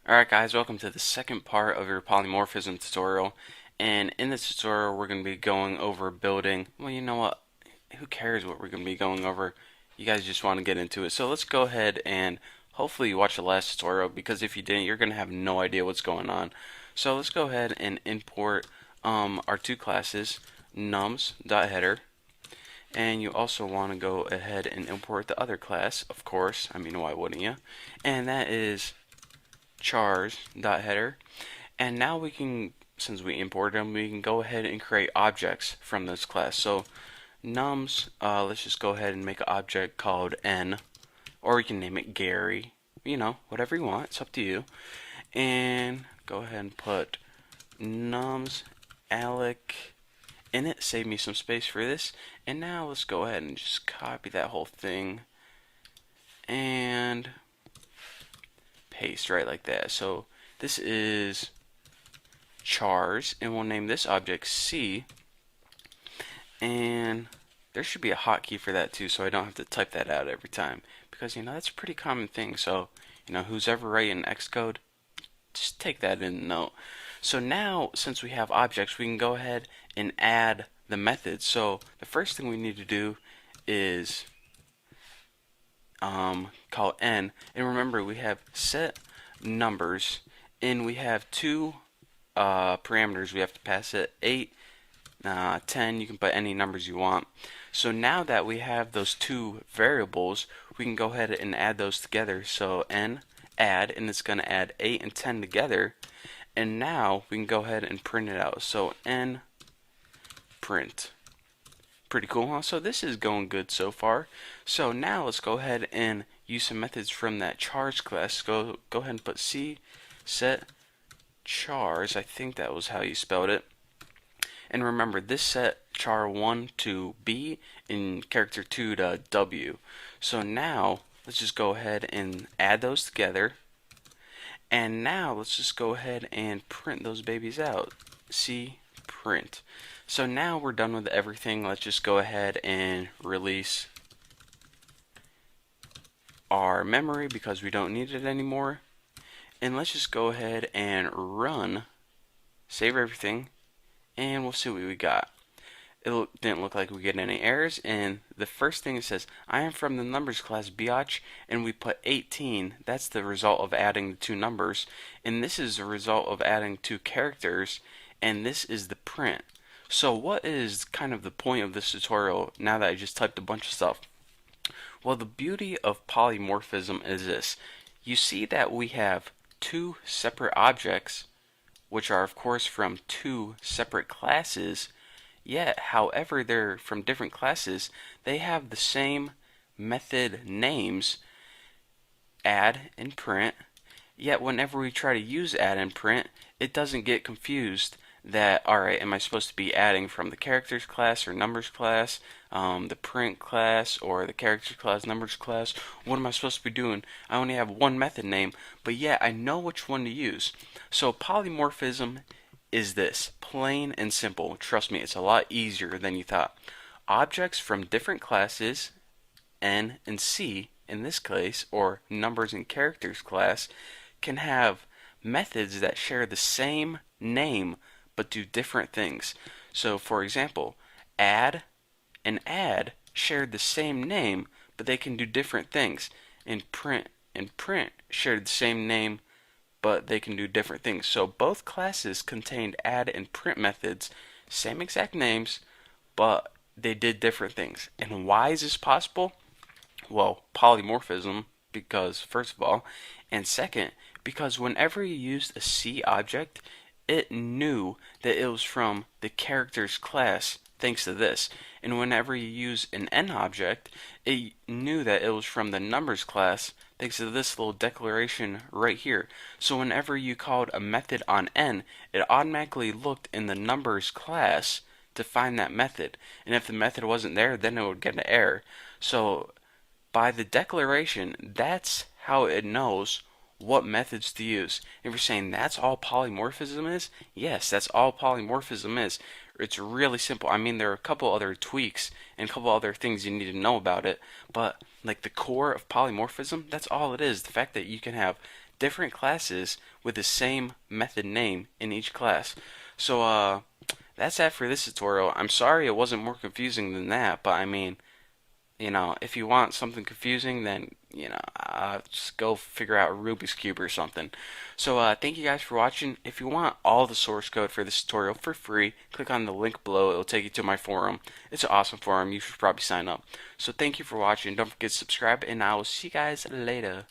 Alright guys, welcome to the second part of your polymorphism tutorial. And in this tutorial we're going to be going over building, well you know what, who cares what we're going to be going over, you guys just want to get into it. So let's go ahead and hopefully you watched the last tutorial, because if you didn't you're going to have no idea what's going on. So let's go ahead and import our two classes, nums.header, and you also want to go ahead and import the other class, of course, I mean why wouldn't you, and that is chars.header. And now we can, since we imported them, we can go ahead and create objects from this class. So nums, let's just go ahead and make an object called n, or we can name it Gary, you know, whatever you want, it's up to you. And go ahead and put nums alec in it, save me some space for this. And now let's go ahead and just copy that whole thing and paste right like that. So this is chars, and we'll name this object C, and there should be a hotkey for that too, so I don't have to type that out every time, because you know that's a pretty common thing. So you know, who's ever writing Xcode, just take that in note. So now, since we have objects, we can go ahead and add the methods. So the first thing we need to do is call n, and remember we have set numbers, and we have two parameters we have to pass it, 8, 10, you can put any numbers you want. So now that we have those two variables, we can go ahead and add those together. So n add, and it's going to add 8 and 10 together, and now we can go ahead and print it out. So n print. Pretty cool, huh? So this is going good so far. So now let's go ahead and use some methods from that chars class. Go ahead and put c set chars. I think that was how you spelled it. And remember, this set char1 to b and character 2 to w. So now let's just go ahead and add those together. And now let's just go ahead and print those babies out. C print. So now we're done with everything. Let's just go ahead and release our memory because we don't need it anymore. And let's just go ahead and run, save everything, and we'll see what we got. It didn't look like we get any errors, and the first thing it says, I am from the numbers class biatch, and we put 18. That's the result of adding the two numbers, and this is the result of adding two characters, and this is the print. So what is kind of the point of this tutorial now that I just typed a bunch of stuff? Well, the beauty of polymorphism is this. You see that we have two separate objects, which are of course from two separate classes, yet however they're from different classes, they have the same method names, add and print, yet whenever we try to use add and print, it doesn't get confused that, alright, am I supposed to be adding from the characters class or numbers class, the print class, or the characters class, numbers class? What am I supposed to be doing? I only have one method name, but yet I know which one to use. So polymorphism is this, plain and simple. Trust me, it's a lot easier than you thought. Objects from different classes, N and C in this case, or numbers and characters class, can have methods that share the same name but do different things. So for example, add and add shared the same name, but they can do different things. And print shared the same name, but they can do different things. So both classes contained add and print methods, same exact names, but they did different things. And why is this possible? Well, polymorphism, because first of all, and second, because whenever you used a C object, it knew that it was from the character's class thanks to this. And whenever you use an N object, it knew that it was from the numbers class thanks to this little declaration right here. So whenever you called a method on N, it automatically looked in the numbers class to find that method. And if the method wasn't there, then it would get an error. So by the declaration, that's how it knows what methods to use. If you're saying that's all polymorphism is, yes, that's all polymorphism is. It's really simple. I mean, there are a couple other tweaks and a couple other things you need to know about it, but like the core of polymorphism, that's all it is. The fact that you can have different classes with the same method name in each class. So that's that for this tutorial. I'm sorry it wasn't more confusing than that, but I mean, if you want something confusing, then just go figure out a Rubik's Cube or something. So thank you guys for watching. If you want all the source code for this tutorial for free, click on the link below. It'll take you to my forum. It's an awesome forum. You should probably sign up. So thank you for watching. Don't forget to subscribe, and I will see you guys later.